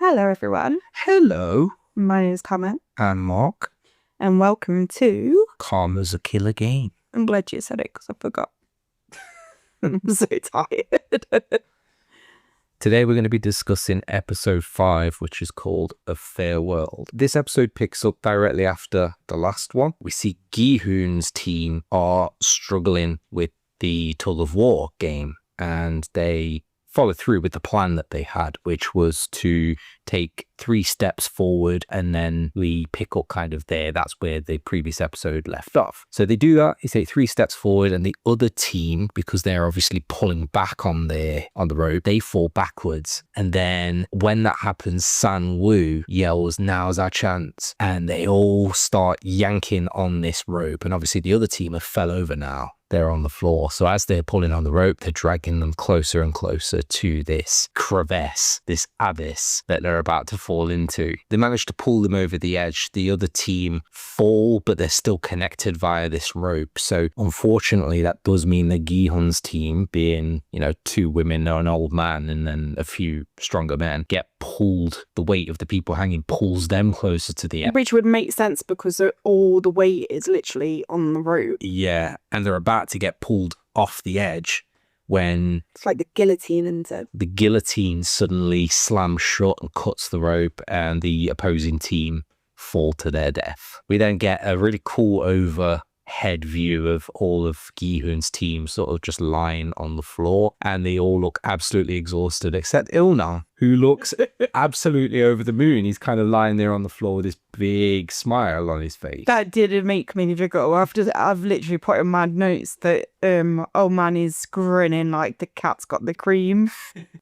Hello everyone, Hello, my name is Carma and Mark. and welcome to... Karma's a killer game. I'm glad you said it because I forgot. I'm so tired. Today we're going to be discussing episode 5, which is called A Fair World. This episode picks up directly after the last one. We see Gi-hoon's team are struggling with the tug of war game, and they follow through with the plan that they had, which was to take 3 steps forward and then we pick up kind of there. That's where the previous episode left off. So they do that, they take 3 steps forward, and the other team, because they're obviously pulling back on the rope, they fall backwards. And then when that happens, Sang-woo yells, "Now's our chance." And they all start yanking on this rope. And obviously the other team have fell over now. They're on the floor. So as they're pulling on the rope, they're dragging them closer and closer to this crevasse, this abyss that they're about to fall into. They manage to pull them over the edge. The other team fall, but they're still connected via this rope. So unfortunately, that does mean that Gi-hoon's team, being, 2 women, an old man, and then a few stronger men, get pulled. The weight of the people hanging pulls them closer to the edge. Which would make sense because all the weight is literally on the rope. Yeah, and they're about to get pulled off the edge when it's like the guillotine, isn't it? The guillotine suddenly slams shut and cuts the rope, and the opposing team fall to their death. We then get a really cool overhead view of all of Gi-hoon's team sort of just lying on the floor, and they all look absolutely exhausted except Il-nam, who looks absolutely over the moon. He's kind of lying there on the floor with this big smile on his face. That did make me giggle. I've literally put in my notes that old man is grinning like the cat's got the cream.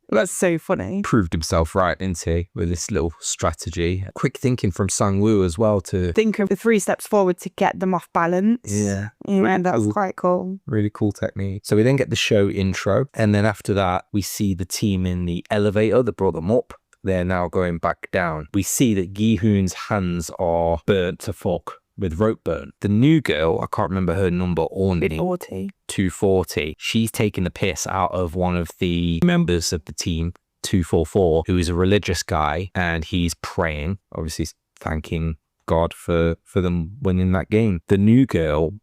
That's so funny. Proved himself right, didn't he, with this little strategy. Quick thinking from Sang-woo as well to think of the 3 steps forward to get them off balance. Yeah, that's quite cool. Really cool technique. So we then get the show intro, and then after that we see the team in the elevator that brought them up. They're now going back down. We see that Gi-hoon's hands are burnt to fuck with rope burn. The new girl, I can't remember her number or name. 240. She's taking the piss out of one of the members of the team, 244, who is a religious guy, and he's praying, obviously thanking God for them winning that game. The new girl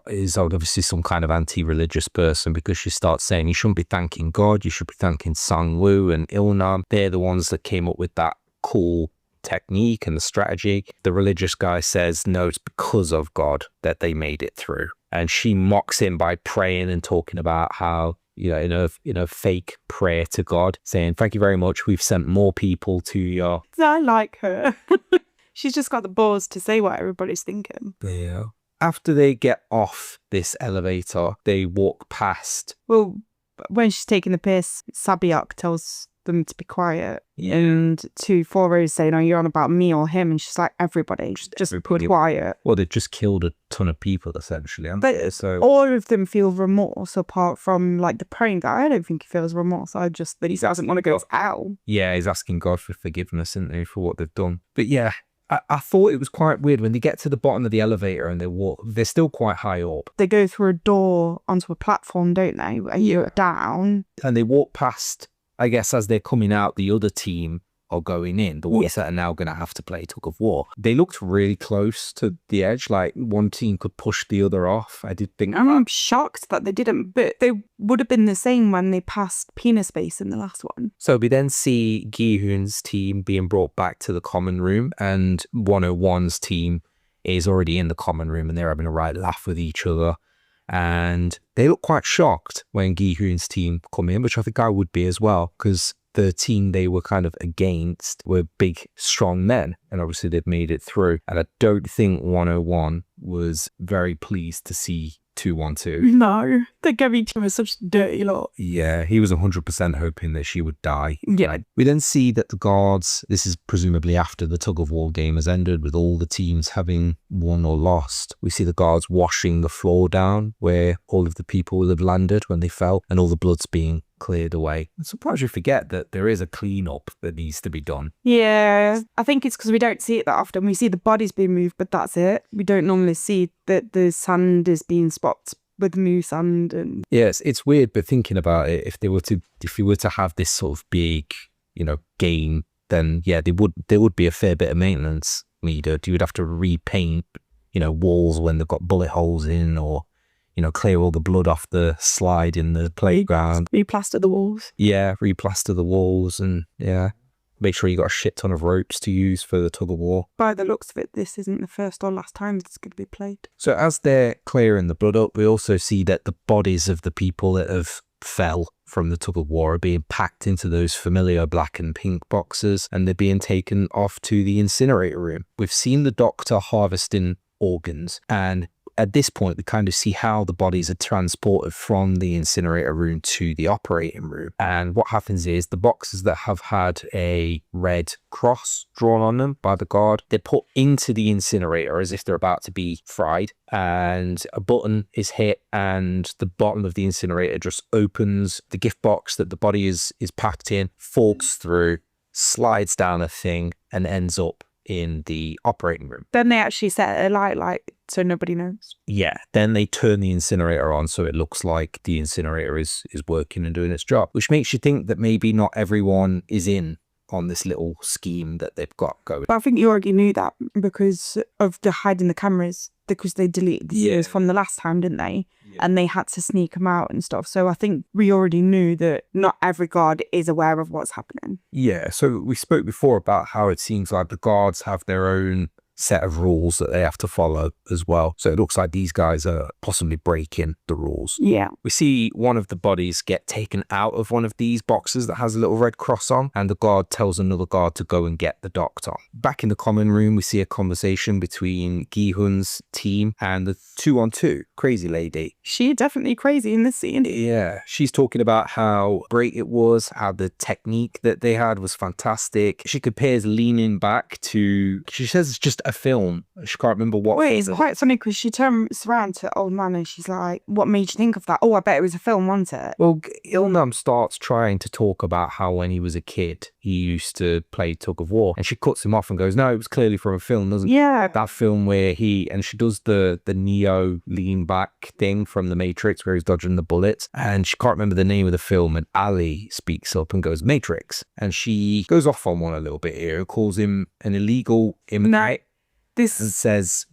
is obviously some kind of anti-religious person, because she starts saying you shouldn't be thanking God, you should be thanking Sang-woo and Il-nam. They're the ones that came up with that cool technique and the strategy. The religious guy says no, it's because of God that they made it through, and she mocks him by praying and talking about how in a fake prayer to God, saying thank you very much, we've sent more people to your... I like her. She's just got the balls to say what everybody's thinking. Yeah. After they get off this elevator, they walk past. Well, when she's taking the piss, Sabiak tells them to be quiet. Yeah. And 240 is saying, "Oh, you're on about me or him?" And she's like, everybody, just be quiet. Well, they just killed a ton of people, essentially. But so all of them feel remorse, apart from like the praying guy. I don't think he feels remorse. That he doesn't want to go out. Yeah, he's asking God for forgiveness, isn't he, for what they've done. But yeah, I thought it was quite weird when they get to the bottom of the elevator and they're still quite high up. They go through a door onto a platform, don't they? Where you're down. And they walk past, I guess, as they're coming out, the other team are going in, the ones that are now going to have to play tug of war. They looked really close to the edge, like one team could push the other off. I did think... I'm shocked that they didn't, but they would have been the same when they passed penis space in the last one. So we then see Gi-hoon's team being brought back to the common room, and 101's team is already in the common room, and they're having a right laugh with each other. And they look quite shocked when Gi-hoon's team come in, which I think I would be as well, because the team they were kind of against were big, strong men, and obviously they'd made it through. And I don't think 101 was very pleased to see 212. No, they gave each other such dirty lot. Yeah, he was 100% hoping that she would die. Yeah. We then see that the guards, this is presumably after the tug of war game has ended, with all the teams having won or lost. We see the guards washing the floor down where all of the people will have landed when they fell, and all the blood's being cleared away. I'm surprised you forget that there is a cleanup that needs to be done. Yeah, I think it's because we don't see it that often. We see the bodies being moved, but that's it. We don't normally see that the sand is being swapped with new sand. And yes, it's weird, but thinking about it, if you were to have this sort of big, game then yeah, there would be a fair bit of maintenance needed. You would have to repaint, walls when they've got bullet holes in, or clear all the blood off the slide in the playground. Replaster the walls. Yeah, replaster the walls, and yeah, make sure you got a shit ton of ropes to use for the tug of war. By the looks of it, this isn't the first or last time it's going to be played. So as they're clearing the blood up, we also see that the bodies of the people that have fell from the tug of war are being packed into those familiar black and pink boxes, and they're being taken off to the incinerator room. We've seen the doctor harvesting organs, and at this point, we kind of see how the bodies are transported from the incinerator room to the operating room. And what happens is the boxes that have had a red cross drawn on them by the guard, they're put into the incinerator as if they're about to be fried. And a button is hit, and the bottom of the incinerator just opens. The gift box that the body is packed in falls through, slides down a thing, and ends up in the operating room. Then they actually set a light so nobody knows. Yeah, then they turn the incinerator on so it looks like the incinerator is working and doing its job, which makes you think that maybe not everyone is in on this little scheme that they've got going. But I think you already knew that because of the hiding the cameras, because they deleted the videos from the last time, didn't they? Yeah. And they had to sneak them out and stuff. So I think we already knew that not every guard is aware of what's happening. Yeah, so we spoke before about how it seems like the guards have their own set of rules that they have to follow as well. So it looks like these guys are possibly breaking the rules. Yeah. We see one of the bodies get taken out of one of these boxes that has a little red cross on, and the guard tells another guard to go and get the doctor. Back in the common room, we see a conversation between Gi-hun's team and the 2-on-2 crazy lady. She's definitely crazy in this scene. Yeah. She's talking about how great it was, how the technique that they had was fantastic. She compares leaning back to, she says it's just a film. She can't remember what. Wait, it's quite funny because she turns around to old man and she's like, what made you think of that? Oh, I bet it was a film, wasn't it? Well, Ilnam starts trying to talk about how when he was a kid, he used to play tug of war. And she cuts him off and goes, no, it was clearly from a film, doesn't it? Yeah. That film where and she does the Neo lean back thing from The Matrix where he's dodging the bullets. And she can't remember the name of the film. And Ali speaks up and goes, Matrix. And she goes off on one a little bit here and calls him an illegal immigrant. And says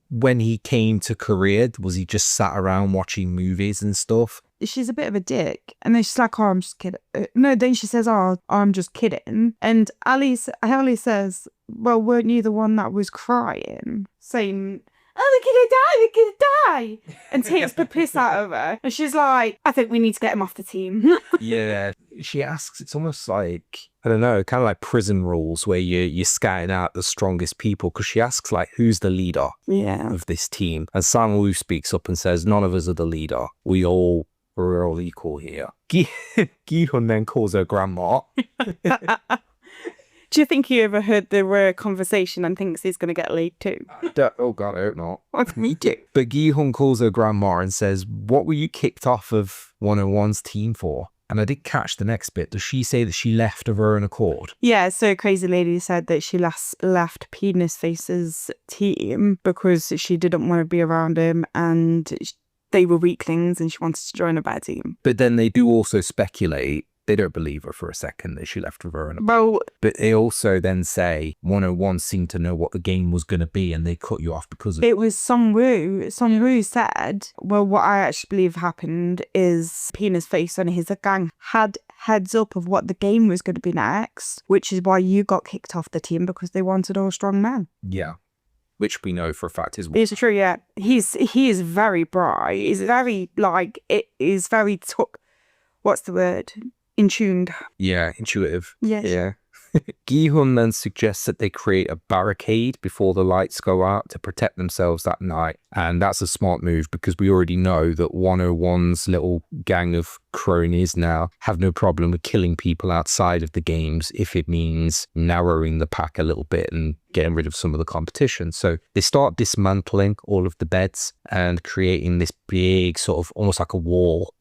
when he came to Korea, was he just sat around watching movies and stuff? She's a bit of a dick. And then she's like, oh, I'm just kidding. No, then she says, oh, I'm just kidding. And Ali says, well, weren't you the one that was crying? Saying, oh, we're gonna die. And takes the piss out of her. And she's like, I think we need to get him off the team. Yeah. She asks, it's almost like, I don't know, kind of like prison rules where you're scouting out the strongest people, because she asks like, who's the leader of this team? And Sang-woo speaks up and says, none of us are the leader. We're all equal here. Gi-hun then calls her grandma. Do you think he overheard the conversation and thinks he's going to get laid too? Oh God, I hope not. Me too. But Gi-hun calls her grandma and says, what were you kicked off of 101's team for? And I did catch the next bit. Does she say that she left of her own accord? Yeah, so Crazy Lady said that she left Penis Face's team because she didn't want to be around him and they were weaklings and she wanted to join a bad team. But then they do also speculate, they don't believe her for a second that she left with her own accord. Well, but they also then say 101 seemed to know what the game was going to be and they cut you off because of it. It was Sang-woo. Sang-woo said, well, what I actually believe happened is Penis Face and his gang had heads up of what the game was going to be next, which is why you got kicked off the team, because they wanted all strong men. Yeah. Which we know for a fact is... It's true, yeah. He is very bright. He's very, it is very... what's the word? In tuned. Yeah, intuitive. Yes. Yeah. Gi-hun then suggests that they create a barricade before the lights go out to protect themselves that night. And that's a smart move because we already know that 101's little gang of cronies now have no problem with killing people outside of the games if it means narrowing the pack a little bit and getting rid of some of the competition. So they start dismantling all of the beds and creating this big sort of almost like a wall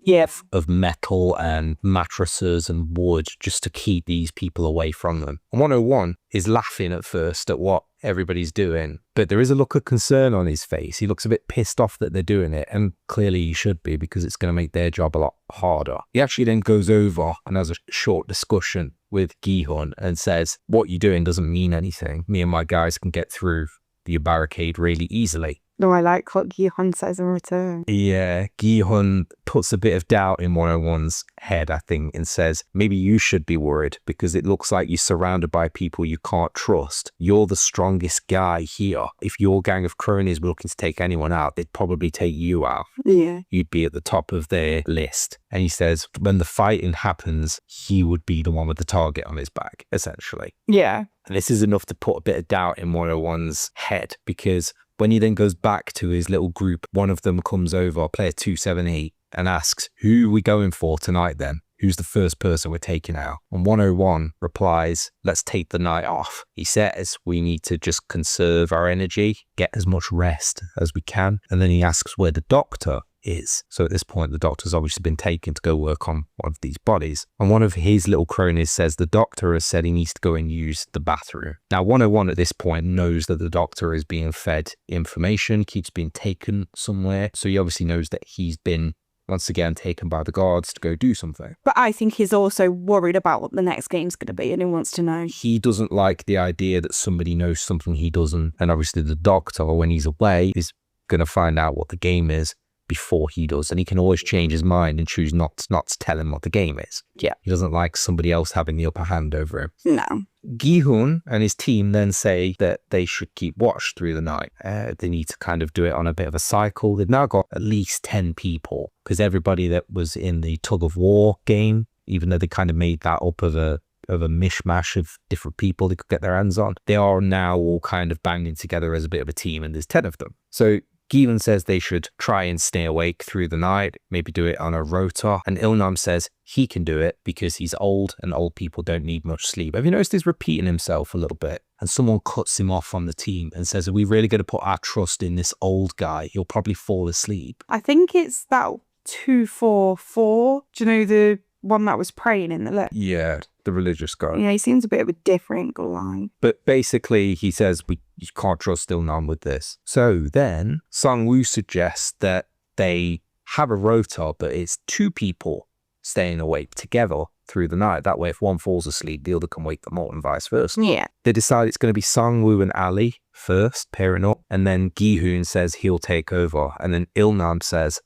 of metal and mattresses and wood just to keep these people away from them. And 101 is laughing at first at what everybody's doing, but there is a look of concern on his face. He looks a bit pissed off that they're doing it, and clearly he should be because it's going to make their job a lot harder. He actually then goes over and has a short discussion with Gi-hun and says, what you're doing doesn't mean anything. Me and my guys can get through the barricade really easily. No, I like what Gi-hun says in return. Yeah, Gi-hun puts a bit of doubt in 101's head, I think, and says, maybe you should be worried because it looks like you're surrounded by people you can't trust. You're the strongest guy here. If your gang of cronies were looking to take anyone out, they'd probably take you out. Yeah. You'd be at the top of their list. And he says, when the fighting happens, he would be the one with the target on his back, essentially. Yeah. And this is enough to put a bit of doubt in 101's head because when he then goes back to his little group, one of them comes over, player 278, and asks, who are we going for tonight then? Who's the first person we're taking out? And 101 replies, let's take the night off. He says we need to just conserve our energy, get as much rest as we can. And then he asks where the doctor is. So at this point, the doctor's obviously been taken to go work on one of these bodies. And one of his little cronies says the doctor has said he needs to go and use the bathroom. Now, 101 at this point knows that the doctor is being fed information, keeps being taken somewhere. So he obviously knows that he's been once again taken by the guards to go do something. But I think he's also worried about what the next game's going to be and he wants to know. He doesn't like the idea that somebody knows something he doesn't. And obviously the doctor, when he's away, is going to find out what the game is before he does, and he can always change his mind and choose not to tell him what the game is. Yeah. He doesn't like somebody else having the upper hand over him. No. Gi-hun and his team then say that they should keep watch through the night. They need to kind of do it on a bit of a cycle. They've now got at least 10 people because everybody that was in the tug of war game, even though they kind of made that up of a mishmash of different people they could get their hands on, they are now all kind of banging together as a bit of a team, and there's 10 of them. So Gi-hun says they should try and stay awake through the night, maybe do it on a rota. And Il-nam says he can do it because he's old and old people don't need much sleep. Have you noticed he's repeating himself a little bit? And someone cuts him off on the team and says, are we really going to put our trust in this old guy? He'll probably fall asleep. I think it's that 244. Do you know the one that was praying in the left? Yeah, the religious guy. Yeah, he seems a bit of a different guy. But basically, he says you can't trust Il-nam with this. So then, Sang-woo suggests that they have a rota, but it's 2 people staying awake together through the night. That way, if one falls asleep, the other can wake them up and vice versa. Yeah. They decide it's going to be Sang-woo and Ali first, pairing up. And then Gi-hun says he'll take over. And then Il-nam says,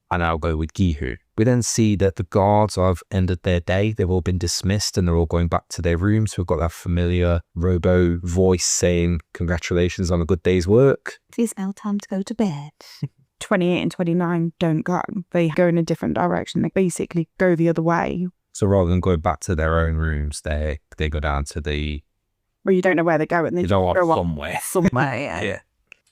and I'll go with Gi-hun. We then see that the guards have ended their day. They've all been dismissed and they're all going back to their rooms. We've got that familiar robo voice saying, congratulations on a good day's work. It is now time to go to bed. 28 and 29 don't go. They go in a different direction. They basically go the other way. So rather than going back to their own rooms, they go down to the... Well, you don't know where they're going. They go go somewhere. Somewhere, yeah. Yeah.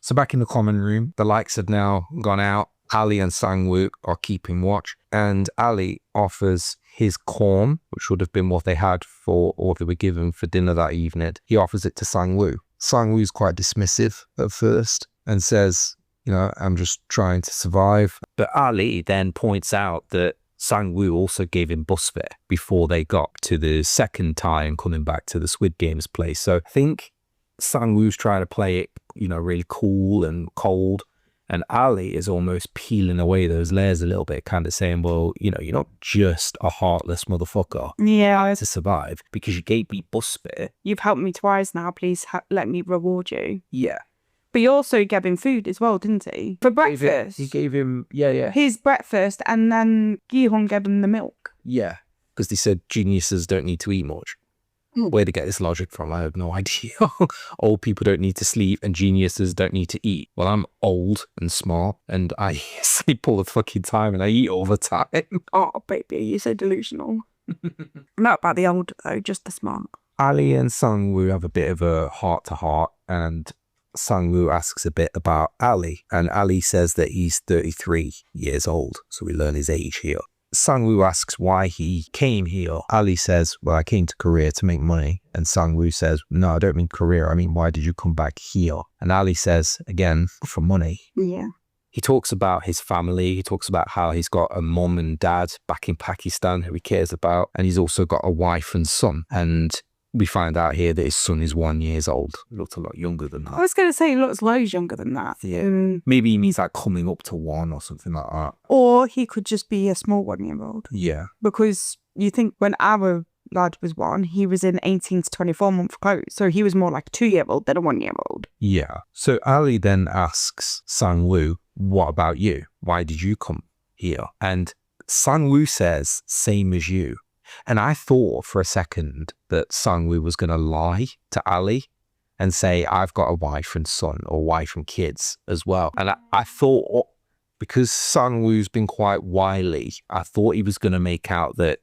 So back in the common room, the lights had now gone out. Ali and Sang-woo are keeping watch, and Ali offers his corn, which would have been what they had for, or they were given for dinner that evening. He offers it to Sang-woo. Sang-woo's quite dismissive at first and says, I'm just trying to survive. But Ali then points out that Sang-woo also gave him bus fare before they got to the second time coming back to the Squid Game's place. So I think Sang-woo's trying to play it, really cool and cold. And Ali is almost peeling away those layers a little bit, kind of saying, well, you're not just a heartless motherfucker to survive because you gave me bus fare. You've helped me twice now. Please let me reward you. Yeah. But you also gave him food as well, didn't he? For breakfast. He gave him, yeah. His breakfast, and then Gi-hun gave him the milk. Yeah. Because they said geniuses don't need to eat much. Where to get this logic from, I have no idea. Old people don't need to sleep and geniuses don't need to eat. Well, I'm old and smart and I sleep all the fucking time and I eat all the time. Oh, baby, you're so delusional. Not about the old, though, just the smart. Ali and Sang-woo have a bit of a heart-to-heart, and Sang-woo asks a bit about Ali, and Ali says that he's 33 years old, so we learn his age here. Sang-woo asks why he came here. Ali says, well, I came to Korea to make money. And Sang-woo says, no, I don't mean career. I mean, why did you come back here? And Ali says, again, for money. Yeah. He talks about his family. He talks about how he's got a mom and dad back in Pakistan who he cares about. And he's also got a wife and son. And we find out here that his son is 1 year old. He looks a lot younger than that. I was going to say he looks loads younger than that. Yeah. Maybe he means like coming up to 1 or something like that. Or he could just be a small 1 year old. Yeah. Because you think when our lad was 1, he was in 18 to 24 month clothes. So he was more like a 2-year-old than a 1-year-old. Yeah. So Ali then asks Sang-woo, what about you? Why did you come here? And Sang-woo says, same as you. And I thought for a second that Sang-woo was going to lie to Ali and say, I've got a wife and son or wife and kids as well. And I thought, because Sang-woo's been quite wily, I thought he was going to make out that,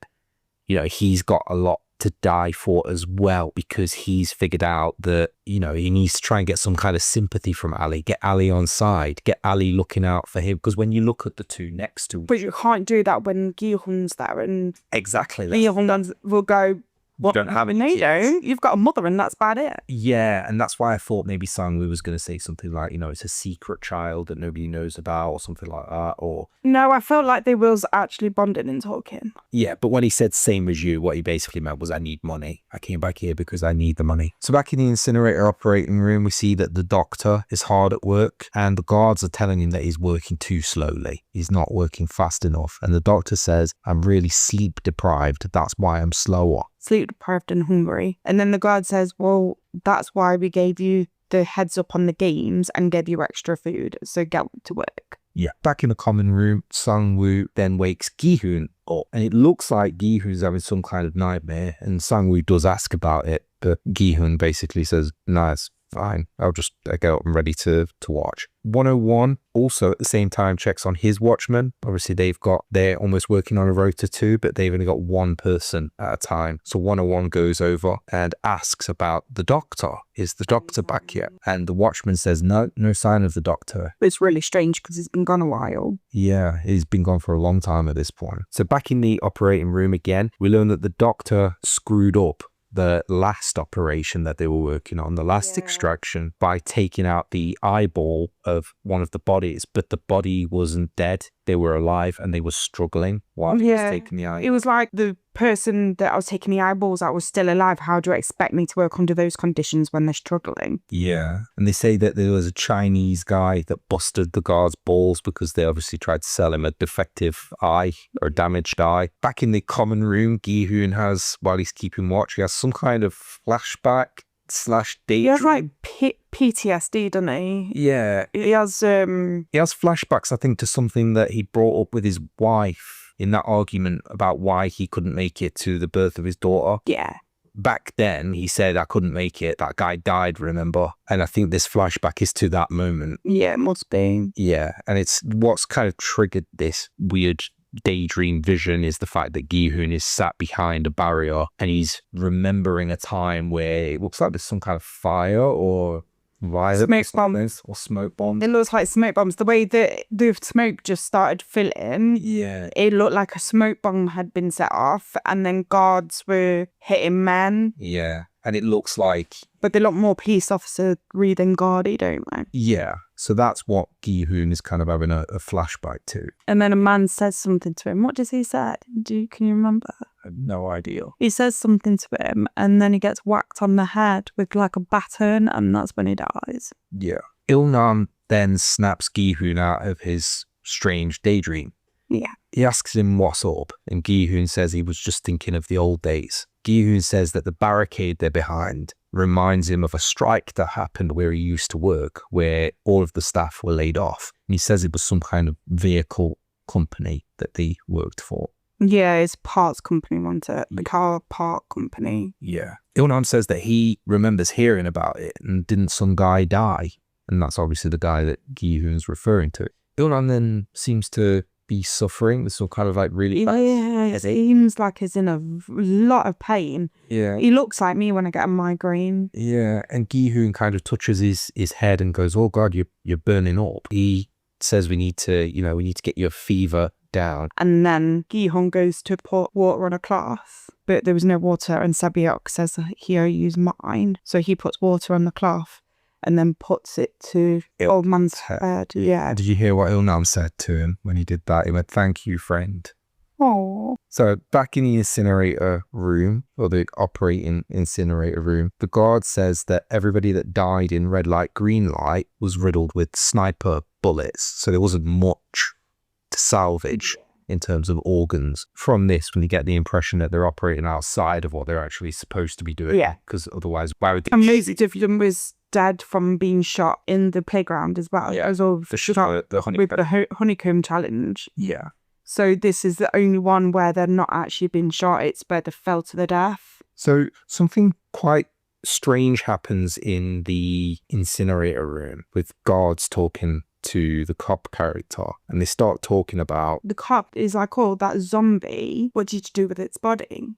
you know, he's got a lot to die for as well, because he's figured out that, you know, he needs to try and get some kind of sympathy from Ali, get Ali on side, get Ali looking out for him. Because when you look at the two next to him, But you can't do that when Gi-hun's there, and exactly, Gi-hun will go, what? Don't have any No, you kids. don't. You've got a mother and that's about it. Yeah, and that's why I thought maybe Sang-woo was going to say something like, you know, it's a secret child that nobody knows about or something like that. Or No, I felt like they was actually bonding and talking. yeah, but when he said same as you, what he basically meant was I need money. I came back here because I need the money. So back in the incinerator operating room, we see that the doctor is hard at work and the guards are telling him that he's working too slowly. He's not working fast enough. And the doctor says, I'm really sleep deprived. That's why I'm slower. Sleep deprived and hungry. And then the guard says, well, that's why we gave you the heads up on the games and gave you extra food. So get to work. Yeah. Back in the common room, Sang-woo then wakes Gi-hun up. And it looks like Gi-hun's having some kind of nightmare. And Sang-woo does ask about it. But Gi-hun basically says, nah, it's fine. I'll just get up and ready to watch. 101 also at the same time checks on his watchman. Obviously they're almost working on a rota too, but they've only got one person at a time. So 101 goes over and asks about the doctor. Is the doctor back yet? And the watchman says, no sign of the doctor. It's really strange because he's been gone a while. Yeah, he's been gone for a long time at this point. So back in the operating room again, we learn that the doctor screwed up the last operation that they were working on, the last extraction, by taking out the eyeball of one of the bodies, but the body wasn't dead. They were alive and they were struggling while he was taking the eye. It was like the person that I was taking the eyeballs out was still alive. How do you expect me to work under those conditions when they're struggling? Yeah. And they say that there was a Chinese guy that busted the guard's balls because they obviously tried to sell him a defective eye or damaged eye. Back in the common room, Gi-hun has, while he's keeping watch, he has some kind of flashback / daydream. He has like PTSD, doesn't he? Yeah. He has flashbacks, I think, to something that he brought up with his wife in that argument about why he couldn't make it to the birth of his daughter. Yeah. Back then, he said, I couldn't make it. That guy died, remember? And I think this flashback is to that moment. Yeah, it must be. Yeah, and it's what's kind of triggered this weird daydream vision is the fact that Gi-hun is sat behind a barrier and he's remembering a time where it looks like there's some kind of fire or smoke bombs or smoke bombs. It looks like smoke bombs. The way that the smoke just started filling, it looked like a smoke bomb had been set off and then guards were hitting men. Yeah, and it looks like... But they look more police officer than guardy, don't they? Yeah, so that's what Gi-hun is kind of having a flashback to. And then a man says something to him. What does he say? Can you remember? I have no idea. He says something to him and then he gets whacked on the head with like a baton and that's when he dies. Yeah. Il-nam then snaps Gi-hun out of his strange daydream. Yeah. He asks him what's up and Gi-hun says he was just thinking of the old days. Gi-hun says that the barricade they're behind reminds him of a strike that happened where he used to work, where all of the staff were laid off. And he says it was some kind of vehicle company that they worked for. Yeah, it's parts company, wasn't it? The car part company. Yeah. Il-nam says that he remembers hearing about it and didn't some guy die? And that's obviously the guy that Gi-hun's referring to. Il-nam then seems to be suffering with some kind of like really... Yeah, it seems like he's in a lot of pain. Yeah. He looks like me when I get a migraine. Yeah, and Gi-hun kind of touches his head and goes, oh God, you're burning up. He says we need to get your fever down. And then Gi-hun goes to put water on a cloth, but there was no water and Sabyok says, here, use mine. So he puts water on the cloth and then puts it to old man's head. Yeah. Did you hear what Il-nam said to him when he did that? He went, thank you, friend. Oh. So back in the incinerator room, or the operating incinerator room, the guard says that everybody that died in red light, green light was riddled with sniper bullets. So there wasn't much to salvage. in terms of organs. From this, when you get the impression that they're operating outside of what they're actually supposed to be doing. Yeah. Because otherwise, why would they? And Maisie Diffidum was dead from being shot in the playground as well. Yeah. As well The shot honeycomb. with the honeycomb challenge. Yeah. So this is the only one where they're not actually being shot. It's where they fell to their death. So something quite strange happens in the incinerator room with guards talking to the cop character, and they start talking about The cop is like, oh, that zombie, what did you do with its body?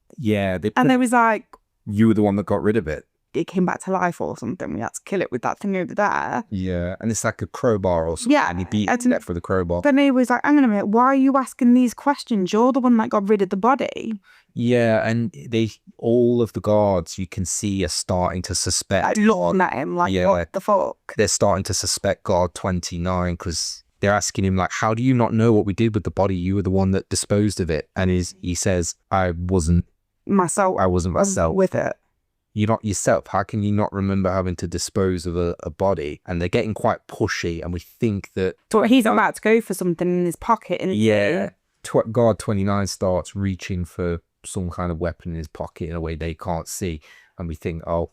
and there was like, you were the one that got rid of it. It came back to life or something. We had to kill it with that thing over there. Yeah, and it's like a crowbar or something. Yeah, and he beat it for the crowbar. Then he was like, hang on a minute, why are you asking these questions? You're the one that got rid of the body. Yeah, and all of the guards you can see are starting to suspect. Looking at him like, what the fuck? They're starting to suspect guard 29 because they're asking him like, how do you not know what we did with the body? You were the one that disposed of it. And he says, I wasn't myself. With it. You're not yourself. How can you not remember having to dispose of a body? And they're getting quite pushy, and we think that... So he's about to go for something in his pocket. Yeah. Guard 29 starts reaching for some kind of weapon in his pocket in a way they can't see. And we think, oh...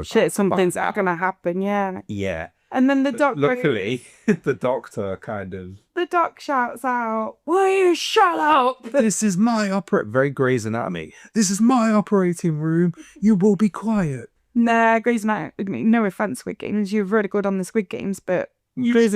Shit, something's going to happen, yeah. Yeah. And then the doctor... Luckily, the doctor kind of... The doc shouts out, will you shut up? This is my very Grey's Anatomy. This is my operating room. You will be quiet. Nah, Grey's Anatomy, no offense, Squid Games. You're really good on the Squid Games, but Grey's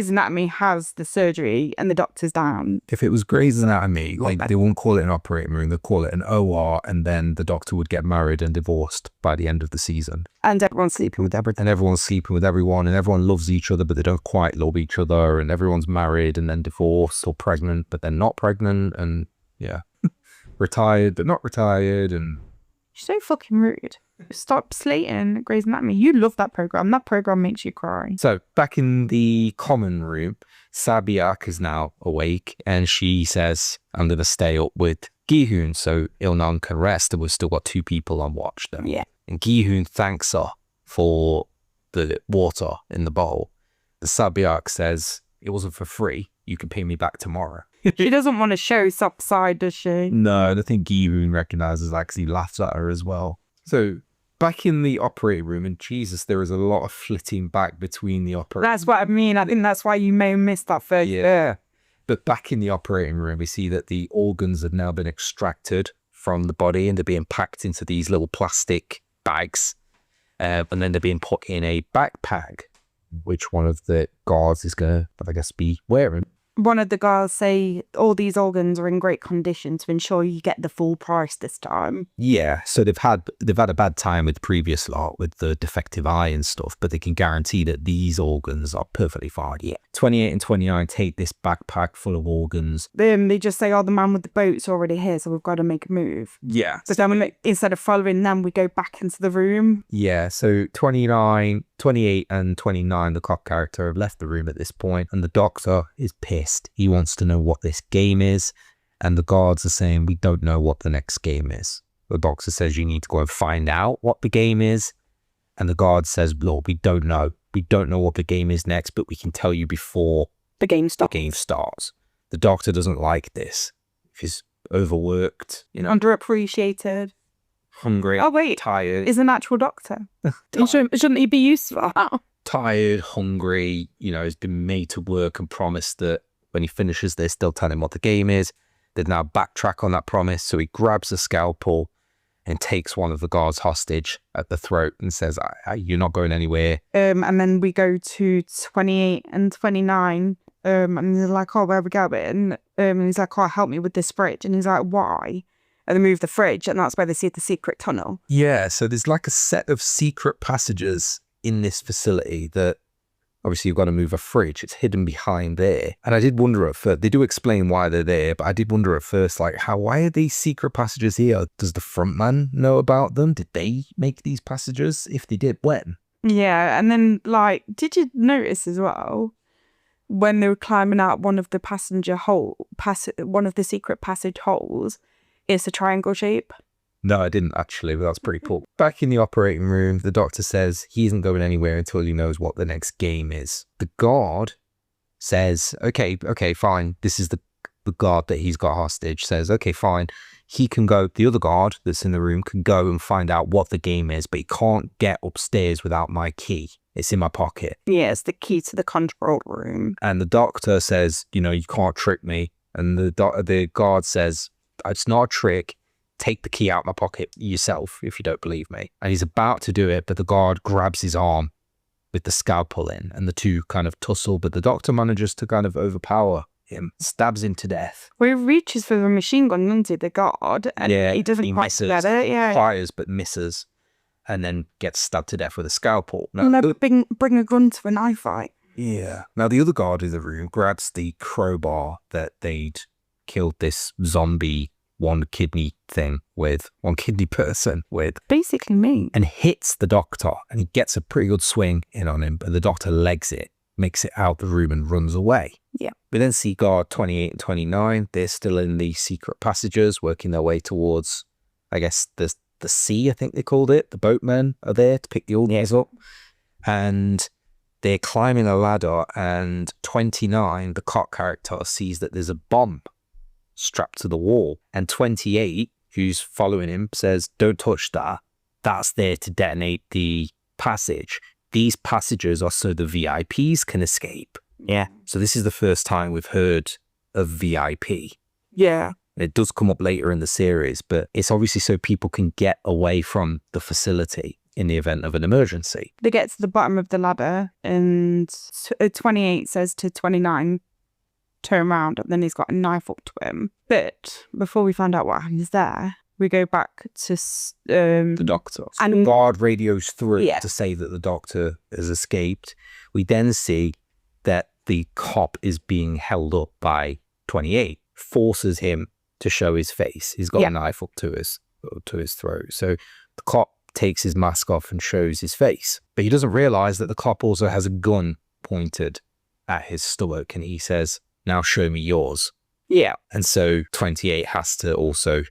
Anatomy has the surgery and the doctor's down. If it was Grey's Anatomy, like they wouldn't call it an operating room, they'd call it an OR, and then the doctor would get married and divorced by the end of the season. And everyone's sleeping with everyone. And everyone's sleeping with everyone, and everyone loves each other, but they don't quite love each other, and everyone's married and then divorced or pregnant, but they're not pregnant, and yeah. Retired, but not retired, and... You're so fucking rude. Stop slating Grey's Anatomy. You love that program. That program makes you cry. So back in the common room, Sabiak is now awake, and she says, I'm going to stay up with Gi-hoon so Il-nong can rest, and we've still got 2 people on watch though. Yeah. And Gi-hoon thanks her for the water in the bowl. The Sabiak says, it wasn't for free. You can pay me back tomorrow. She doesn't want to show soft side, does she? No, I don't think Gi-hoon recognizes that because he laughs at her as well. So back in the operating room, and Jesus, there is a lot of flitting back between the operating. That's what I mean. I think that's why you may have missed that first. Yeah. But back in the operating room, we see that the organs have now been extracted from the body, and they're being packed into these little plastic bags. And then they're being put in a backpack, which one of the guards is going to, I guess, be wearing. One of the guards say all these organs are in great condition to ensure you get the full price this time. Yeah, so they've had a bad time with previous lot with the defective eye and stuff, but they can guarantee that these organs are perfectly fine. Yeah, 28 and 29 take this backpack full of organs. Then they just say, "Oh, the man with the boat's already here, so we've got to make a move." Yeah. So then instead of following them, we go back into the room. Yeah. So 28 and 29, the cop character, have left the room at this point, and the doctor is pissed. He wants to know what this game is, and the guards are saying, we don't know what the next game is. The doctor says, you need to go and find out what the game is, and the guard says, look, we don't know. We don't know what the game is next, but we can tell you before the game starts. The doctor doesn't like this. He's overworked, underappreciated, hungry, tired. Is an actual doctor. Shouldn't he be useful? Tired, hungry, has been made to work and promised that when he finishes this, they'll tell him what the game is. They now backtrack on that promise, so he grabs a scalpel and takes one of the guards hostage at the throat and says, you're not going anywhere. And then we go to 28 and 29, and they're like, oh, where are we going? And he's like, oh, help me with this fridge. And he's like, why? And they move the fridge, and that's where they see the secret tunnel. Yeah, so there's like a set of secret passages in this facility that obviously you've got to move a fridge. It's hidden behind there. And I did wonder at first, they do explain why they're there, but I did wonder at first, like, why are these secret passages here? Does the front man know about them? Did they make these passages? If they did, when? Yeah, and then, like, did you notice as well, when they were climbing out one of the one of the secret passage holes, it's a triangle shape? No, I didn't actually, but that's pretty cool. Back in the operating room, the doctor says he isn't going anywhere until he knows what the next game is. The guard says, okay, fine. This is the the guard that he's got hostage says, okay, fine. He can go, the other guard that's in the room can go and find out what the game is, but he can't get upstairs without my key. It's in my pocket. Yeah, it's the key to the control room. And the doctor says, you can't trick me. And the guard says, it's not a trick. Take the key out of my pocket yourself if you don't believe me. And he's about to do it, but the guard grabs his arm with the scalpel in, and the two kind of tussle, but the doctor manages to kind of overpower him, stabs him to death. Well, he reaches for the machine gun, doesn't he, the guard? And he doesn't quite get it. Yeah. Fires but misses, and then gets stabbed to death with a scalpel. Now, bring a gun to a knife fight. Yeah. Now, the other guard in the room grabs the crowbar that they'd killed this zombie one kidney person with. Basically me. And hits the doctor, and he gets a pretty good swing in on him, but the doctor legs it, makes it out the room and runs away. Yeah. We then see guard 28 and 29. They're still in the secret passages, working their way towards, I guess, the sea, I think they called it. The boatmen are there to pick the audience up. And they're climbing a ladder, and 29, the cop character, sees that there's a bomb strapped to the wall. And 28, who's following him, says, don't touch that. That's there to detonate the passage. These passages are so the VIPs can escape. Yeah. So this is the first time we've heard of VIP. Yeah. It does come up later in the series, but it's obviously so people can get away from the facility in the event of an emergency. They get to the bottom of the ladder, and 28 says to 29, turn around, and then he's got a knife up to him. But before we find out what happens there, we go back to the doctor. So and the guard radios through to say that the doctor has escaped. We then see that the cop is being held up by 28, forces him to show his face. He's got a knife up to his throat. So the cop takes his mask off and shows his face. But he doesn't realize that the cop also has a gun pointed at his stomach, and he says, now show me yours. Yeah. And so 28 has to also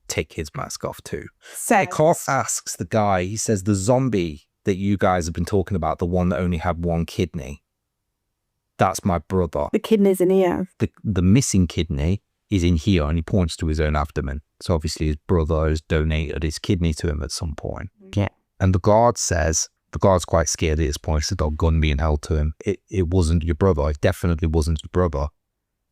take his mask off too. The cop asks the guy, he says, the zombie that you guys have been talking about, the one that only had one kidney, that's my brother. The kidney's in here. The missing kidney is in here, and he points to his own abdomen. So obviously his brother has donated his kidney to him at some point. Yeah. And the guard's quite scared at this point. It's got a gun being held to him. It wasn't your brother. It definitely wasn't your brother.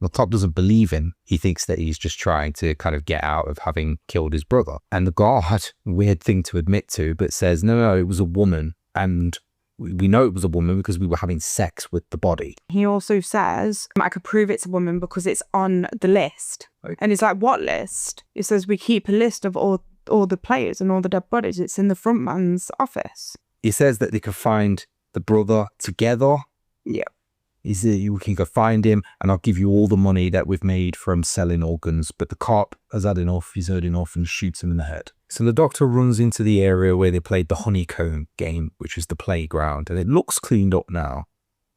The cop doesn't believe him. He thinks that he's just trying to kind of get out of having killed his brother. And the guard, weird thing to admit to, but says, no, it was a woman. And we know it was a woman because we were having sex with the body. He also says, I could prove it's a woman because it's on the list. Okay. And it's like, what list? It says we keep a list of all the players and all the dead bodies. It's in the front man's office. He says that they can find the brother together. Yeah. He said, we can go find him, and I'll give you all the money that we've made from selling organs. But the cop has had enough. He's heard enough and shoots him in the head. So the doctor runs into the area where they played the honeycomb game, which is the playground. And it looks cleaned up now.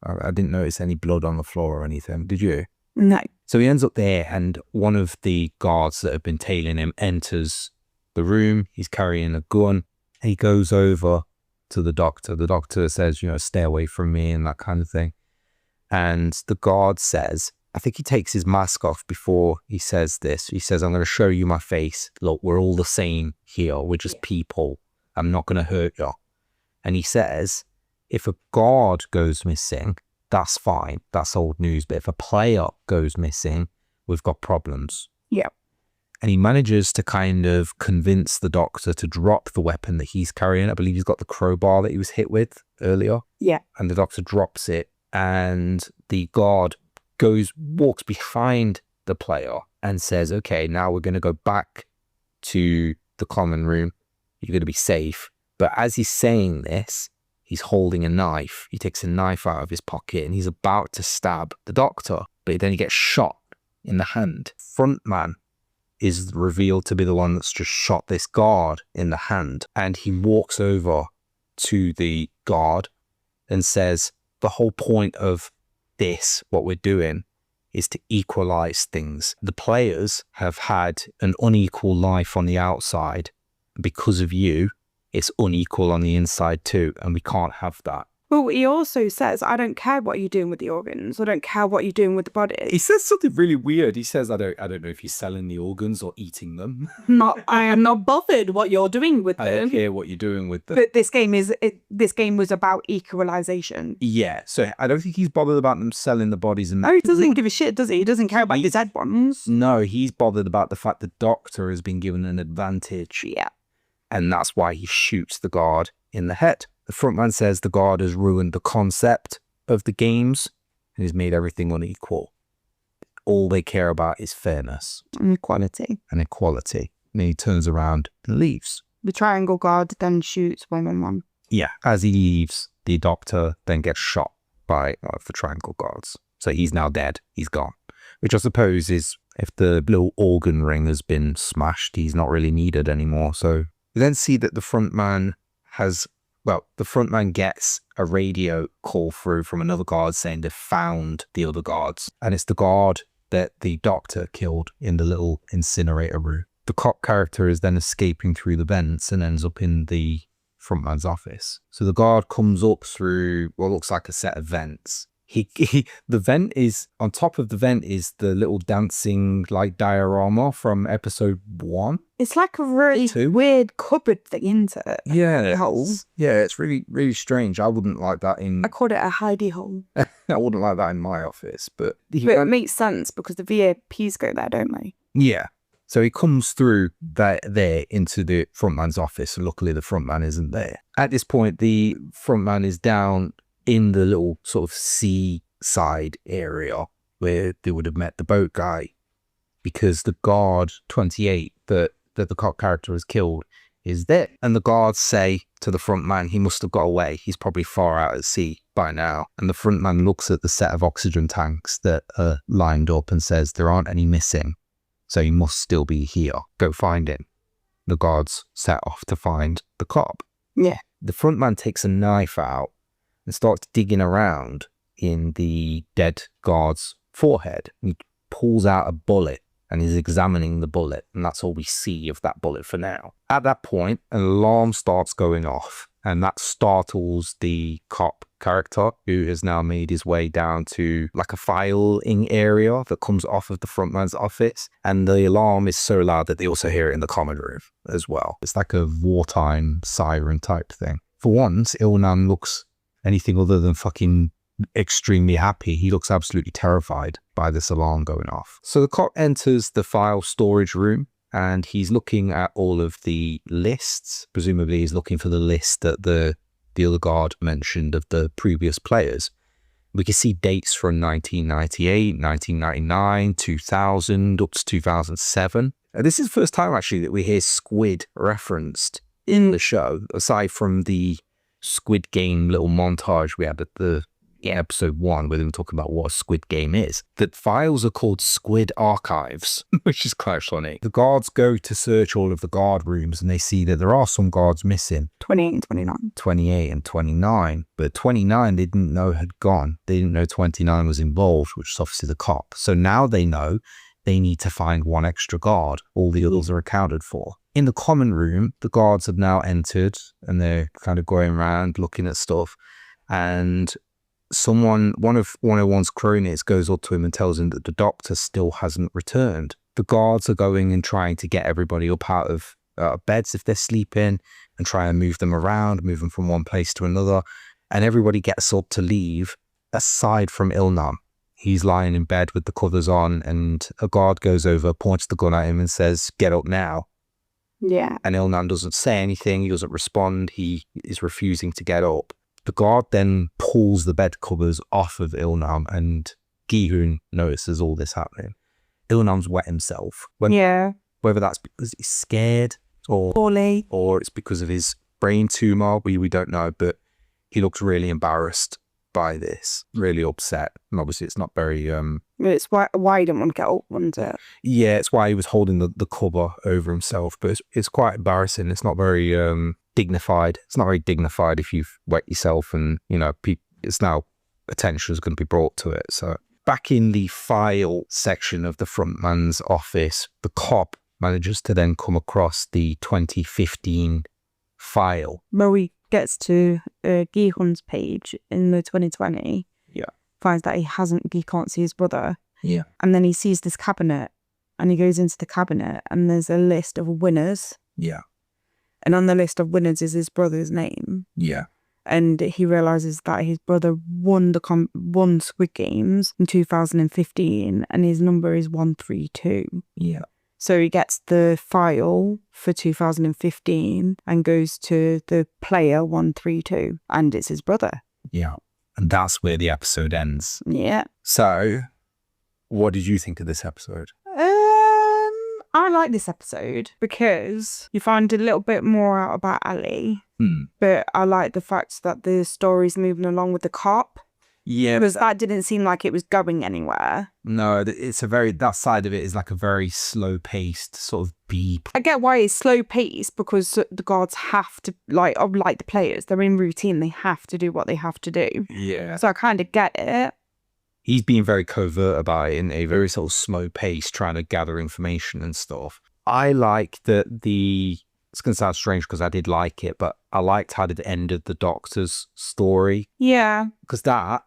I didn't notice any blood on the floor or anything. Did you? No. So he ends up there, and one of the guards that have been tailing him enters the room. He's carrying a gun. He goes over to the doctor. The doctor says, stay away from me and that kind of thing. And the guard says, I think he takes his mask off before he says this. He says, I'm going to show you my face. Look, we're all the same here. We're just people. I'm not going to hurt you. And he says, if a guard goes missing, that's fine. That's old news. But if a player goes missing, we've got problems. Yeah. And he manages to kind of convince the doctor to drop the weapon that he's carrying. I believe he's got the crowbar that he was hit with earlier. Yeah. And the doctor drops it. And the guard walks behind the player and says, okay, now we're going to go back to the common room. You're going to be safe. But as he's saying this, he's holding a knife. He takes a knife out of his pocket and he's about to stab the doctor. But then he gets shot in the hand. Frontman is revealed to be the one that's just shot this guard in the hand. And he walks over to the guard and says, the whole point of this, what we're doing, is to equalize things. The players have had an unequal life on the outside. Because of you, it's unequal on the inside too, and we can't have that. Well, he also says, I don't care what you're doing with the organs. I don't care what you're doing with the bodies. He says something really weird. He says, I don't know if you're selling the organs or eating them. I am not bothered what you're doing with I them. don't care what you're doing with them. But this game was about equalization. Yeah, so I don't think he's bothered about them selling the bodies. And Oh, he doesn't give a shit, does he? He doesn't care about the dead ones. No, he's bothered about the fact the doctor has been given an advantage. Yeah. And that's why he shoots the guard in the head. The frontman says the guard has ruined the concept of the games and has made everything unequal. All they care about is fairness. And equality. And equality. And he turns around and leaves. The triangle guard then shoots 111. Yeah. As he leaves, the doctor then gets shot by the triangle guards. So he's now dead. He's gone. Which I suppose is, if the little organ ring has been smashed, he's not really needed anymore. So we then see that the frontman gets a radio call through from another guard saying they've found the other guards. And it's the guard that the doctor killed in the little incinerator room. The cop character is then escaping through the vents and ends up in the frontman's office. So the guard comes up through what looks like a set of vents. The vent is, on top of the vent is the little dancing like diorama from episode 1. It's like a really weird cupboard thing, isn't it? Yeah. Hole. Yeah, it's really, really strange. I wouldn't like that in... I called it a hidey hole. I wouldn't like that in my office, but... But it makes sense because the VIPs go there, don't they? Yeah. So he comes through there into the frontman's office, and luckily the frontman isn't there. At this point, the frontman is down in the little sort of seaside area where they would have met the boat guy, because the guard 28 that the cop character has killed is there. And the guards say to the front man, he must have got away. He's probably far out at sea by now. And the front man looks at the set of oxygen tanks that are lined up and says, there aren't any missing, so he must still be here. Go find him. The guards set off to find the cop. Yeah. The front man takes a knife out and starts digging around in the dead guard's forehead. He pulls out a bullet and is examining the bullet, and that's all we see of that bullet for now. At that point, an alarm starts going off, and that startles the cop character, who has now made his way down to like a filing area that comes off of the frontman's office, and the alarm is so loud that they also hear it in the common room as well. It's like a wartime siren type thing. For once, Ilnan looks anything other than fucking extremely happy. He looks absolutely terrified by this alarm going off. So the cop enters the file storage room and he's looking at all of the lists. Presumably he's looking for the list that the other guard mentioned of the previous players. We can see dates from 1998, 1999, 2000, up to 2007. And this is the first time actually that we hear Squid referenced in the show, aside from the Squid Game little montage we had at the episode 1 where they were talking about what a Squid Game is. The files are called Squid Archives, which is quite funny. The guards go to search all of the guard rooms and they see that there are some guards missing. 28 and 29. 28 and 29. But 29 they didn't know had gone. They didn't know 29 was involved, which is obviously the cop. So now they know they need to find one extra guard. All the others are accounted for. In the common room, the guards have now entered and they're kind of going around looking at stuff. And one of 101's cronies goes up to him and tells him that the doctor still hasn't returned. The guards are going and trying to get everybody up out of beds if they're sleeping and try and move them around, move them from one place to another. And everybody gets up to leave aside from Ilnam. He's lying in bed with the covers on and a guard goes over, points the gun at him and says, "Get up now." Yeah. And Ilnan doesn't say anything. He doesn't respond. He is refusing to get up. The guard then pulls the bed covers off of Ilnam and Gi-hoon notices all this happening. Ilnam's wet himself. Whether that's because he's scared or it's because of his brain tumor, we don't know, but he looks really embarrassed by this, really upset. And obviously it's not very... It's why he didn't want to get up, wasn't it? Yeah, it's why he was holding the cover over himself, but it's quite embarrassing. It's not very... dignified. It's not very dignified if you've wet yourself and, it's now attention is going to be brought to it. So back in the file section of the frontman's office, the cop manages to then come across the 2015 file. Marie gets to Gi-hun's page in the 2020, finds that he can't see his brother. Yeah. And then he sees this cabinet, and he goes into the cabinet, and there's a list of winners. Yeah. And on the list of winners is his brother's name. Yeah. And he realizes that his brother won Squid Games in 2015, and his number is 132. Yeah. So he gets the file for 2015 and goes to the player 132, and it's his brother. Yeah. And that's where the episode ends. Yeah. So, what did you think of this episode? I like this episode because you find a little bit more out about Ali. But I like the fact that the story's moving along with the cop. Yeah. Because that didn't seem like it was going anywhere. No, it's that side of it is like a very slow-paced sort of beep. I get why it's slow-paced, because the guards have to, like the players, they're in routine, they have to do what they have to do. Yeah. So I kind of get it. He's being very covert about it in a very sort of slow pace, trying to gather information and stuff. I like that it's going to sound strange because I did like it, but I liked how it ended the Doctor's story. Yeah. Because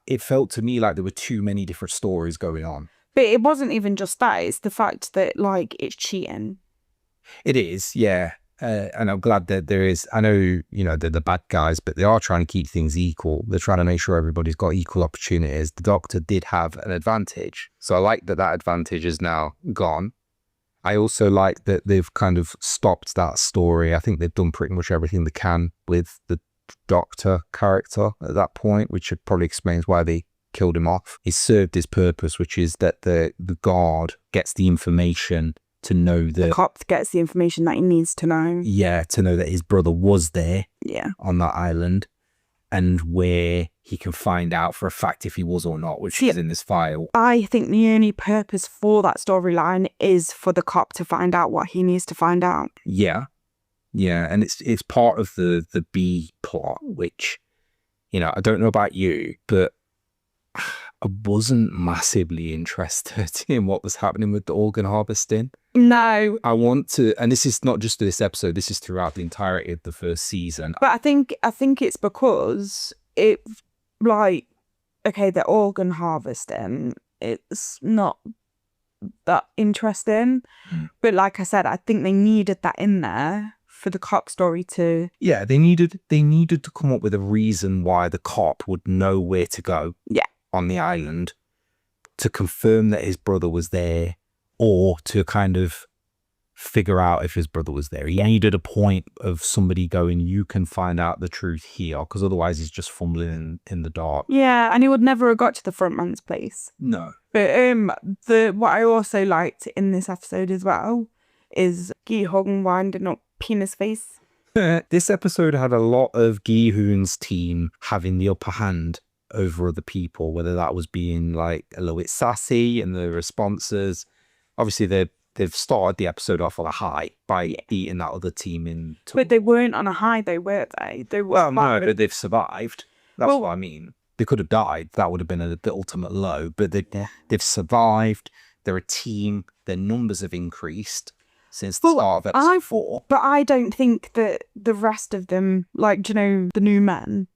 it felt to me like there were too many different stories going on. But it wasn't even just that, it's the fact that, like, it's cheating. It is, yeah. And I'm glad that there is, I know, they're the bad guys, but they are trying to keep things equal. They're trying to make sure everybody's got equal opportunities. The Doctor did have an advantage. So I like that advantage is now gone. I also like that they've kind of stopped that story. I think they've done pretty much everything they can with the Doctor character at that point, which probably explains why they killed him off. He served his purpose, which is that the guard gets the information to know that the cop gets the information that he needs to know. Yeah, to know that his brother was there. Yeah. On that island, and where he can find out for a fact if he was or not, which is in this file. I think the only purpose for that storyline is for the cop to find out what he needs to find out. Yeah. Yeah, and it's part of the B plot, which, I don't know about you, but I wasn't massively interested in what was happening with the organ harvesting. No. I want to, and this is not just this episode, this is throughout the entirety of the first season. But I think it's because the organ harvesting, it's not that interesting. But like I said, I think they needed that in there for the cop story to... Yeah, they needed to come up with a reason why the cop would know where to go. Yeah. On the island to confirm that his brother was there, or to kind of figure out if his brother was there. He needed a point of somebody going, you can find out the truth here, because otherwise he's just fumbling in the dark. Yeah, and he would never have got to the front man's place. No. But what I also liked in this episode as well is Gi-hung winding up penis face. This episode had a lot of Gi-hun's team having the upper hand over other people, whether that was being like a little bit sassy in the responses. Obviously, they've started the episode off on a high by eating that other team in. But they weren't on a high, though, were they? Well, no, but they've survived. That's what I mean. They could have died. That would have been the ultimate low. But they've survived. They're a team. Their numbers have increased since the start of episode 4. But I don't think that the rest of them, like, the new men.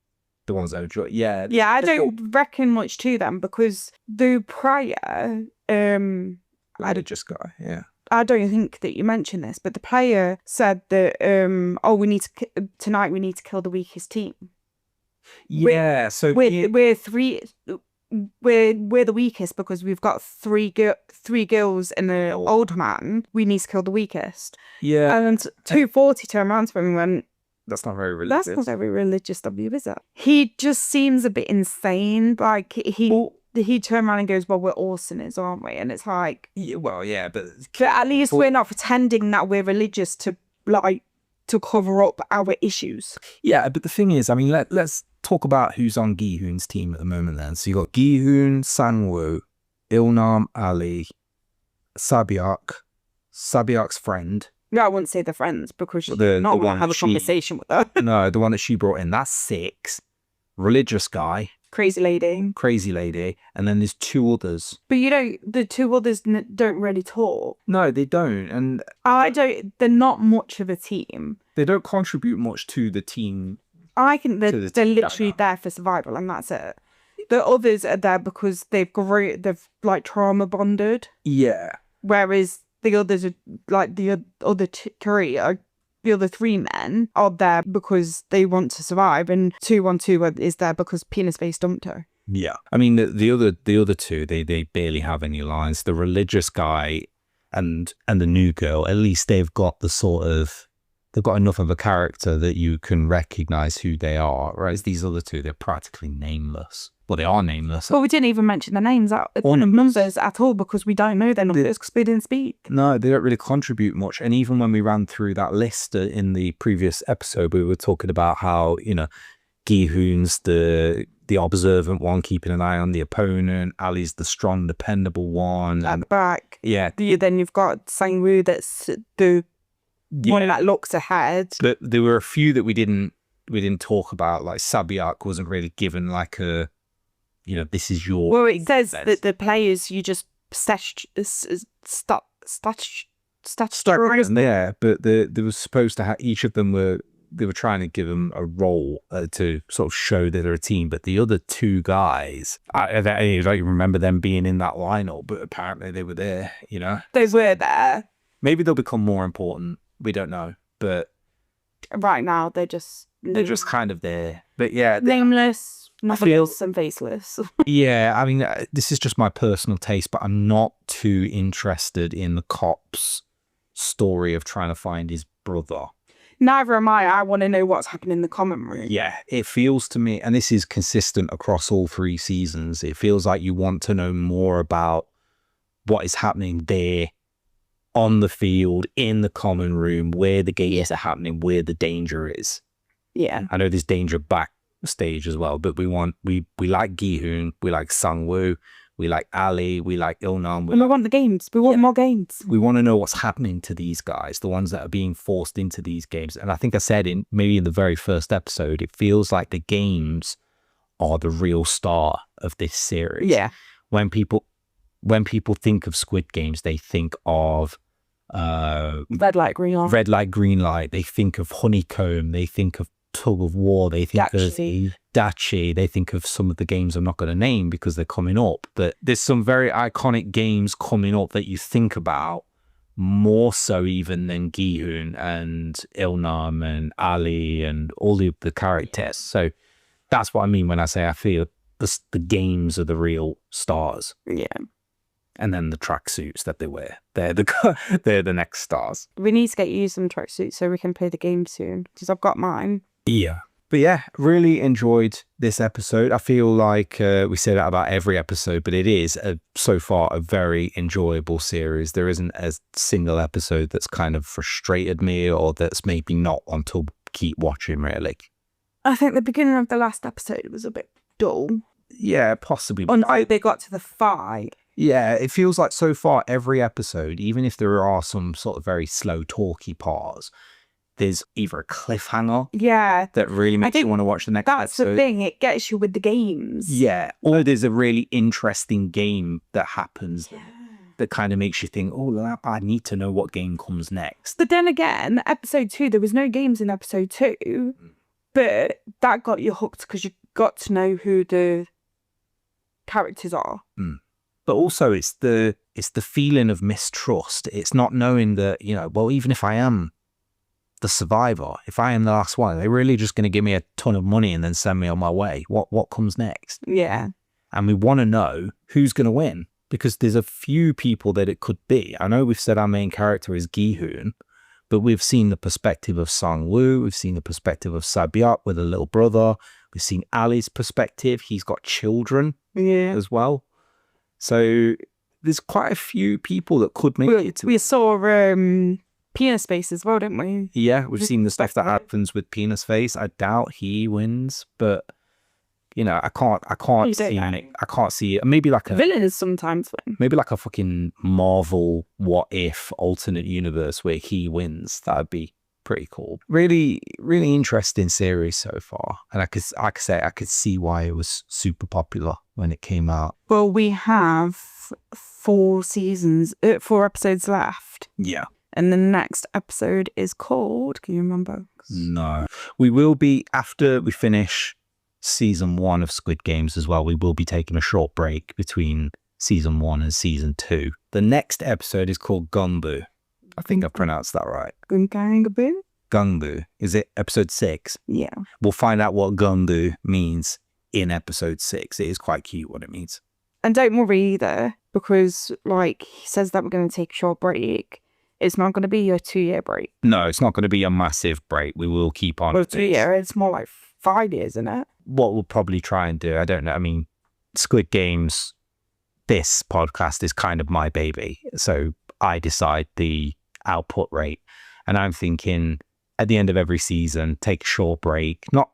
The ones that enjoy, yeah. Yeah, I don't reckon much to them, because the prior... I'd just go, yeah. I don't think that you mentioned this, but the player said that, tonight we need to kill the weakest team. Yeah, we're the weakest because we've got three girls and an old man. We need to kill the weakest. Yeah. And 240 turned around to him and went, that's not very religious. That's not very religious of you, is it? He just seems a bit insane. Like, he turned around and goes, well, we're all sinners, aren't we? And it's like... Yeah, well, yeah, but at least we're not pretending that we're religious to cover up our issues. Yeah, but the thing is, I mean, let's talk about who's on Gi-hun's team at the moment then. So you got Gi-hun, Sang-woo, Ilnam, Ali, Sabiak's friend. No, I wouldn't say they're friends, because she's not want to have a conversation with her. No, the one that she brought in, that's 6. Religious guy. Crazy lady. And then there's 2 others. But the 2 others don't really talk. No, they don't. And they're not much of a team. They don't contribute much to the team I think So they're literally there for survival, and that's it. The others are there because they've like trauma bonded, Yeah. whereas the others are like the other the other three men are there because they want to survive, and 212 is there because Penis Face dumped her. Yeah. I mean, the other two, they barely have any lines. The religious guy and the new girl, at least they've got enough of a character that you can recognize who they are. Whereas these other two, they're practically nameless. Well, they are nameless. Well, we didn't even mention the names or numbers at all because we don't know their numbers because we didn't speak. No, they don't really contribute much. And even when we ran through that list in the previous episode, we were talking about how, Gi-hoon's the observant one, keeping an eye on the opponent. Ali's the strong, dependable one. At the back. Yeah. Then you've got Sang-woo that's the one that looks ahead. But there were a few that we didn't talk about. Like Sabiak wasn't really given like a, this is your... Well, it says that the players, you just yeah, but they were supposed to have, each of them they were trying to give them a role to sort of show that they're a team. But the other two guys, I don't remember them being in that lineup, but apparently they were there, They were there. Maybe they'll become more important. We don't know. But right now, they're just kind of there. But yeah. Nameless. Noveless and faceless. Yeah, I mean, this is just my personal taste, but I'm not too interested in the cop's story of trying to find his brother. Neither am I. I want to know what's happening in the common room. Yeah, it feels to me, and this is consistent across all 3 seasons, it feels like you want to know more about what is happening there on the field, in the common room, where the games are happening, where the danger is. Yeah. I know there's danger backstage as well, but we like Gi-hoon, we like Sang-woo, we like Ali, we like Il-nam. We want the games. We want more games. We want to know what's happening to these guys, the ones that are being forced into these games. And I think I said maybe in the very first episode, it feels like the games are the real star of this series. Yeah. When people think of Squid Games, they think of red light, green light. Red light, green light. They think of Honeycomb. They think of Tug of War. They think of Dachi. They think of some of the games I'm not going to name because they're coming up. But there's some very iconic games coming up that you think about more so even than Gi-hoon and Il-nam and Ali and all the characters. So that's what I mean when I say I feel the games are the real stars. Yeah. And then the tracksuits that they wear, they're the next stars. We need to get you some tracksuits so we can play the game soon because I've got mine. Yeah. But yeah, really enjoyed this episode. I feel like we say that about every episode, but it is so far a very enjoyable series. There isn't a single episode that's kind of frustrated me or that's made me not want to keep watching, really. I think the beginning of the last episode was a bit dull. Yeah, possibly. Until they got to the fight. Yeah, it feels like so far every episode, even if there are some sort of very slow talky parts, there's either a cliffhanger that really makes you want to watch the next episode. That's the thing, it gets you with the games. Yeah, or there's a really interesting game that happens that kind of makes you think, oh, I need to know what game comes next. But then again, episode 2, there was no games in episode 2, but that got you hooked because you got to know who the characters are. But also it's the feeling of mistrust. It's not knowing that, well, even if I am the survivor, if I am the last one, they're really just going to give me a ton of money and then send me on my way. What comes next? Yeah. And we want to know who's going to win because there's a few people that it could be. I know we've said our main character is Gi-hoon, but we've seen the perspective of Sang-woo. We've seen the perspective of Sabiak with a little brother. We've seen Ali's perspective. He's got children as well. So there's quite a few people that could make it. We saw Penis Face as well, didn't we? Yeah, we've seen the stuff that happens with Penis Face. I doubt he wins, but I can't see it. Maybe like a villains sometimes win. Maybe like a fucking Marvel what if alternate universe where he wins. That'd be pretty cool. Really, really interesting series so far. And I could see why it was super popular when it came out. Well, we have 4 episodes left. Yeah. And the next episode is called, can you remember? No. We will be, after we finish season 1 of Squid Games as well, we will be taking a short break between season 1 and season 2. The next episode is called Gumbu. I think I pronounced that right. Gungangaboo? Gumbu. Is it episode 6? Yeah. We'll find out what Gumbu means in episode 6. It is quite cute what it means. And don't worry either, because like he says that we're going to take a short break. It's not going to be a 2-year break. No, it's not going to be a massive break. We will keep on. Well, 2 years, it's more like 5 years, isn't it? What we'll probably try and do, I don't know. I mean, Squid Games, this podcast is kind of my baby. So I decide the output rate. And I'm thinking at the end of every season, take a short break. Not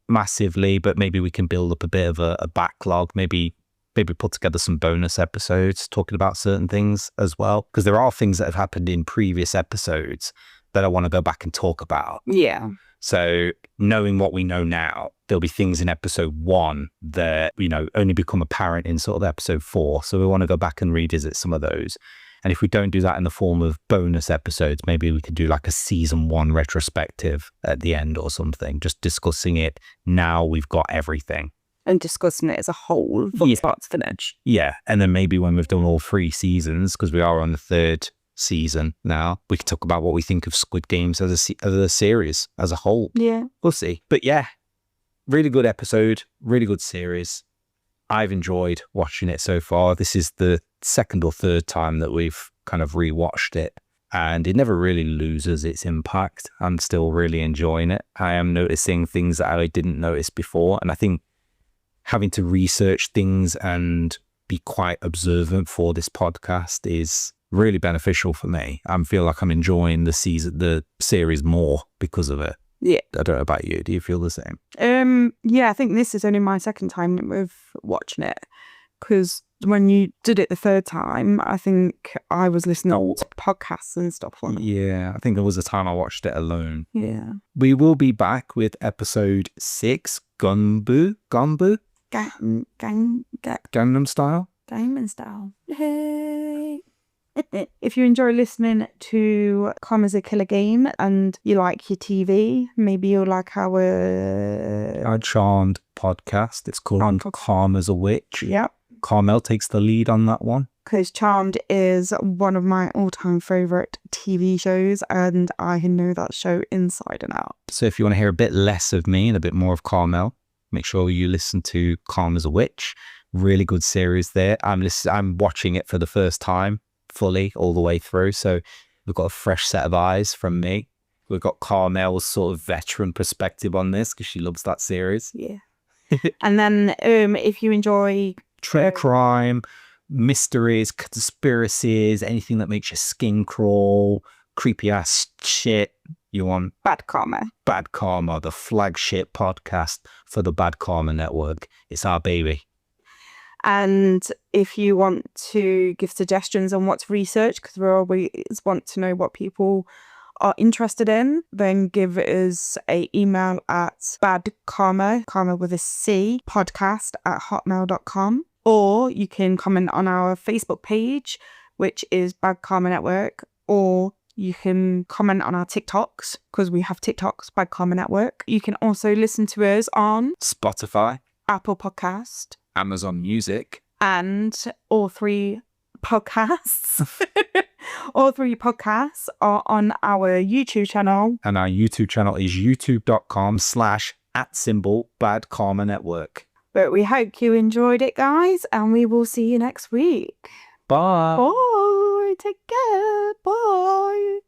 massively, but maybe we can build up a bit of a backlog. Maybe put together some bonus episodes talking about certain things as well. Because there are things that have happened in previous episodes that I want to go back and talk about. Yeah. So knowing what we know now, there'll be things in episode 1 that, only become apparent in sort of episode 4. So we want to go back and revisit some of those. And if we don't do that in the form of bonus episodes, maybe we could do like a season 1 retrospective at the end or something, just discussing it. Now we've got everything. And discussing it as a whole from start to finish. Yeah. And then maybe when we've done all 3 seasons, because we are on the 3rd season now, we can talk about what we think of Squid Games as a series as a whole. Yeah. We'll see. But yeah, really good episode, really good series. I've enjoyed watching it so far. This is the 2nd or 3rd time that we've kind of rewatched it, and it never really loses its impact. I'm still really enjoying it. I am noticing things that I didn't notice before, and I think having to research things and be quite observant for this podcast is really beneficial for me. I feel like I'm enjoying the series more because of it. Yeah. I don't know about you. Do you feel the same? Yeah, I think this is only my 2nd time with watching it, because when you did it the 3rd time, I think I was listening to podcasts and stuff like that. Yeah, I think there was a time I watched it alone. Yeah. We will be back with episode 6, Gangnam Style. Gangnam Style. Hey. If you enjoy listening to Karma's a Killer Game and you like your TV, maybe you'll like our Charmed podcast. It's called Karma's a Witch. Yep. Carmel takes the lead on that one. Because Charmed is one of my all-time favourite TV shows, and I know that show inside and out. So if you want to hear a bit less of me and a bit more of Carmel, make sure you listen to Karma's a Witch. Really good series there. I'm watching it for the first time, fully, all the way through. So we've got a fresh set of eyes from me. We've got Carmel's sort of veteran perspective on this because she loves that series. Yeah. And then if you enjoy true crime, mysteries, conspiracies, anything that makes your skin crawl, creepy ass shit, you want Bad Karma. Bad Karma, the flagship podcast for the Bad Karma Network. It's our baby. And if you want to give suggestions on what to research, because we always want to know what people are interested in, then give us an email at badkarma, karma with a C, podcast@hotmail.com. Or you can comment on our Facebook page, which is Bad Karma Network, or you can comment on our TikToks, because we have TikToks, Bad Karma Network. You can also listen to us on Spotify, Apple Podcast, Amazon Music, and all 3 podcasts. All 3 podcasts are on our YouTube channel. And our YouTube channel is youtube.com/@Bad Karma Network. But we hope you enjoyed it, guys, and we will see you next week. Bye. Bye. Take care. Bye.